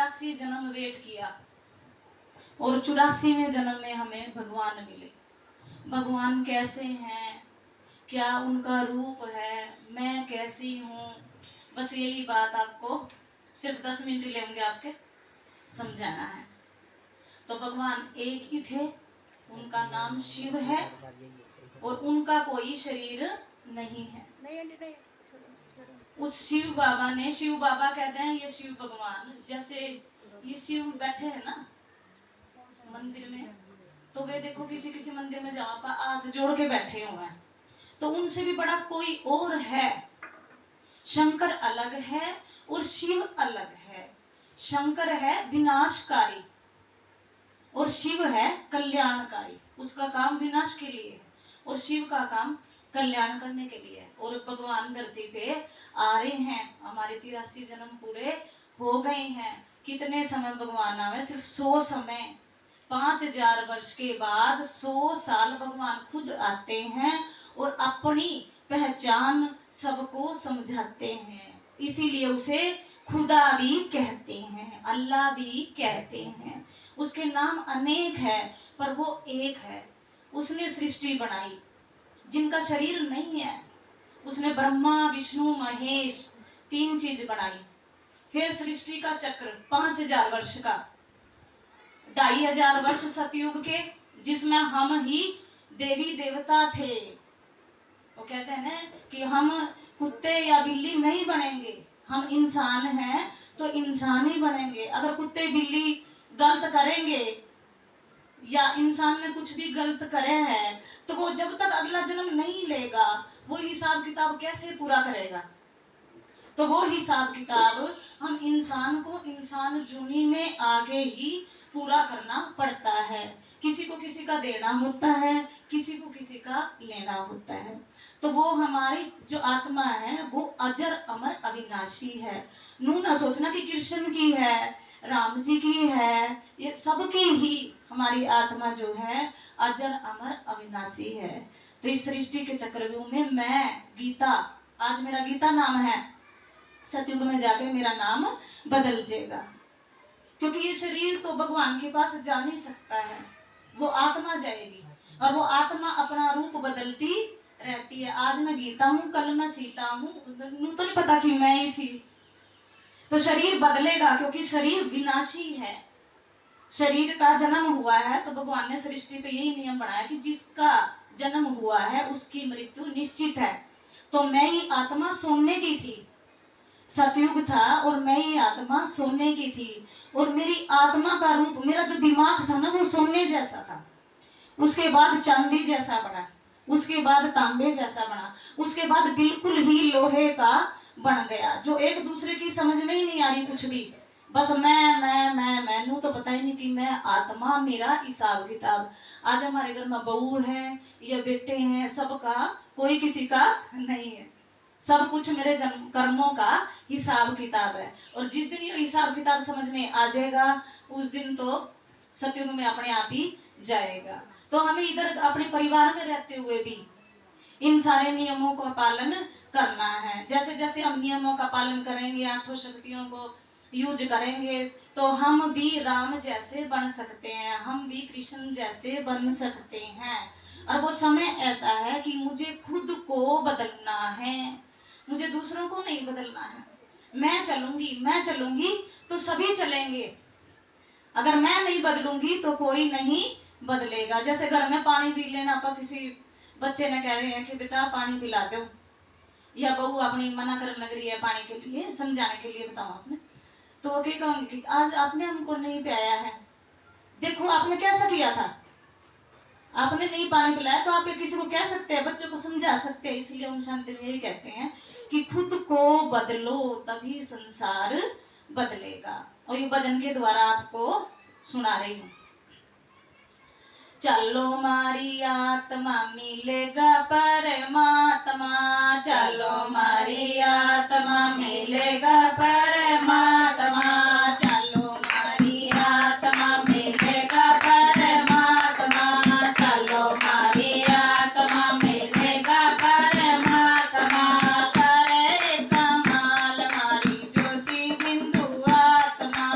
84 जन्म वेट किया और 84वें जन्म में हमें भगवान मिले। भगवान कैसे हैं, क्या उनका रूप है, मैं कैसी हूँ, बस यही बात आपको सिर्फ 10 मिनट लेंगे आपके समझाना है। तो भगवान एक ही थे, उनका नाम शिव है और उनका कोई शरीर नहीं है। उस शिव बाबा ने, शिव बाबा कहते हैं ये शिव भगवान, जैसे ये शिव बैठे हैं ना मंदिर में, तो वे देखो किसी किसी मंदिर में जहाँ पर हाथ जोड़ के बैठे हुए हैं, तो उनसे भी बड़ा कोई और है। शंकर अलग है और शिव अलग है। शंकर है विनाशकारी और शिव है कल्याणकारी। उसका काम विनाश के लिए है और शिव का काम कल्याण करने के लिए है। और भगवान धरती पे आ रहे हैं, हमारे 83 जन्म पूरे हो गए हैं। कितने समय भगवान आवे, सिर्फ 100 समय, 5000 वर्ष के बाद 100 साल भगवान खुद आते हैं और अपनी पहचान सबको समझाते हैं। इसीलिए उसे खुदा भी कहते हैं, अल्लाह भी कहते हैं। उसके नाम अनेक है पर वो एक है। उसने सृष्टि बनाई जिनका शरीर नहीं है, उसने ब्रह्मा विष्णु महेश 3 चीज बनाई। फिर सृष्टि का चक्र 5000 वर्ष का, 2500 वर्ष सतयुग के, जिसमें हम ही देवी देवता थे। वो कहते हैं ना कि हम कुत्ते या बिल्ली नहीं बनेंगे, हम इंसान हैं तो इंसान ही बनेंगे। अगर कुत्ते बिल्ली गलत करेंगे या इंसान ने कुछ भी गलत करे हैं तो वो जब तक अगला जन्म नहीं लेगा वो हिसाब किताब कैसे पूरा करेगा। तो वो हिसाब किताब हम इंसान को इंसान जूनी में आगे ही पूरा करना पड़ता है। किसी को किसी का देना होता है, किसी को किसी का लेना होता है। तो वो हमारी जो आत्मा है वो अजर अमर अविनाशी है। नू ना सोचना कि कृष्ण की है, राम जी की है, ये सबकी ही हमारी आत्मा जो है अजर अमर अविनाशी है। तो इस सृष्टि के चक्रव्यूह में मैं गीता, आज मेरा गीता नाम है, सतयुग में जाके मेरा नाम बदल जाएगा। क्योंकि ये शरीर तो भगवान के पास जा नहीं सकता है, वो आत्मा जाएगी और वो आत्मा अपना रूप बदलती रहती है। आज मैं गीता हूँ, कल मैं सीता हूँ, तो नहीं पता कि मैं ही थी। तो शरीर बदलेगा क्योंकि शरीर विनाशी है। शरीर का जन्म हुआ है तो भगवान ने सृष्टि पे यही नियम बनाया कि जिसका जन्म हुआ है उसकी मृत्यु निश्चित है। तो मैं ही आत्मा सोने की थी, सतयुग था और मैं ही आत्मा सोने की थी। और मेरी आत्मा का रूप, मेरा जो दिमाग था ना वो सोने जैसा था, उसके बाद चांदी जैसा बना, उसके बाद तांबे जैसा बना, उसके बाद बिल्कुल ही लोहे का बन गया। जो एक दूसरे की समझ में ही नहीं आ रही कुछ भी, बस मैनू तो पता ही नहीं कि मैं आत्मा, मेरा हिसाब किताब। आज हमारे घर में बहू है या बेटे हैं, सबका कोई किसी का नहीं है, सब कुछ मेरे जन्म कर्मों का हिसाब किताब है। और जिस दिन ये हिसाब किताब समझ में आ जाएगा उस दिन तो सतयुग में अपने आप ही जाएगा। तो हमें इधर अपने परिवार में रहते हुए भी इन सारे नियमों का पालन करना है। जैसे जैसे हम नियमों का पालन करेंगे, 8 शक्तियों को यूज करेंगे, तो हम भी राम जैसे बन सकते हैं, हम भी कृष्ण जैसे बन सकते हैं। और वो समय ऐसा है कि मुझे खुद को बदलना है, मुझे दूसरों को नहीं बदलना है। मैं चलूंगी तो सभी चलेंगे, अगर मैं नहीं बदलूंगी तो कोई नहीं बदलेगा। जैसे घर में पानी पी लेना, आप किसी बच्चे ने कह रहे हैं कि बेटा पानी पिला दो, या बहू अपनी मना करने लग रही है पानी के लिए, समझाने के लिए बताओ आपने, तो वो क्या कहूंगी कि आज आपने हमको नहीं पिलाया है, देखो आपने कैसा किया था, आपने नहीं पानी पिलाया। तो आप किसी को कह सकते हैं, बच्चों को समझा सकते हैं। इसलिए ओम शांति में यही कहते हैं कि खुद को बदलो तभी संसार बदलेगा। और ये भजन के द्वारा आपको सुना रही हूँ। चलो मारी आत्मा मिलेगा परमात्मा, चलो मारी आत्मा मिलेगा परमात्मा, चलो मारी आत्मा मिलेगा परमात्मा, चलो मारी आत्मा मिलेगा परमात्मा। करे कमाल मारी ज्योति बिंदु आत्मा,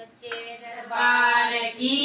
सच्चे दरबार की